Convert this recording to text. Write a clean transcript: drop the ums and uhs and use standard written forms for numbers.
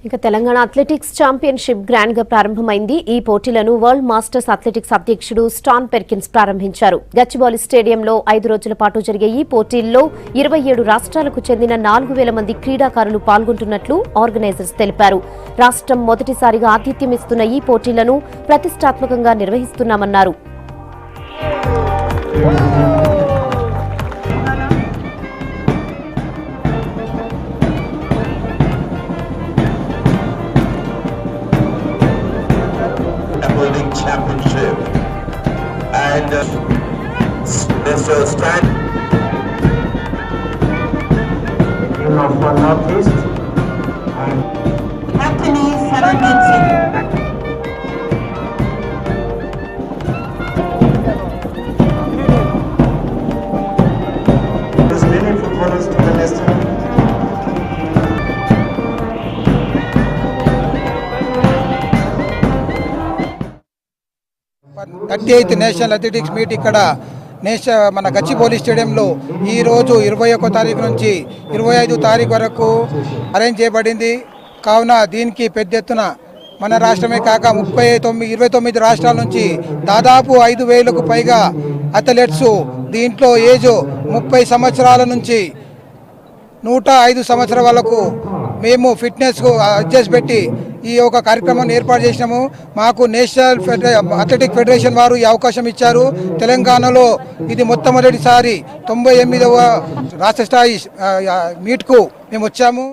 ఇక Telangana athletics championship grand గా ప్రారంభమైంది. ఈ పోటీలను వరల్డ్ మాస్టర్స్ అథ్లెటిక్స్ అధ్యక్షుడు స్టాన్ పెర్కిన్స్ ప్రారంభించారు. గచ్చిబౌలి స్టేడియంలో 5 రోజుల పాటు జరిగే ఈ పోటీల్లో 27 రాష్ట్రాలకు చెందిన 4000 మంది క్రీడాకారులు పాల్గొంటున్నట్లు ఆర్గనైజర్స్ తెలిపారు. రాష్ట్రం మొదటిసారిగా ఆతిథ్యమిస్తున్న ఈ పోటీలను ప్రతిష్టాత్మకంగా నిర్వహిస్తున్నామన్నారు. Championship and Mr. Stan team of Northeast and Captain Saranjit Singh. There's many footballers to the list. 38th national athletics meet ఇక్కడ మన గచ్చిబౌలి స్టేడియంలో ఈరోజు 21 తారీఖు నుంచి 25 తారీఖు వరకు అరేంజ్ చేయబడింది. కావున దీనికి పెద్ద ఎత్తున మన రాష్ట్రమే కాక 29 రాష్ట్రాల నుంచి దాదాపు 5,000కు పైగా అథ్లెట్స్, దీంట్లో ఏజ్ 30 సంవత్సరాల నుంచి 105 సంవత్సరాల వరకు మేము ఫిట్నెస్కు అడ్జస్ట్ పెట్టి ఈ యొక్క కార్యక్రమాన్ని ఏర్పాటు చేసినాము. మాకు నేషనల్ అథ్లెటిక్ ఫెడరేషన్ వారు ఈ అవకాశం ఇచ్చారు. తెలంగాణలో ఇది మొట్టమొదటిసారి 98వ రాష్ట్ర స్థాయి మీట్కు మేము వచ్చాము.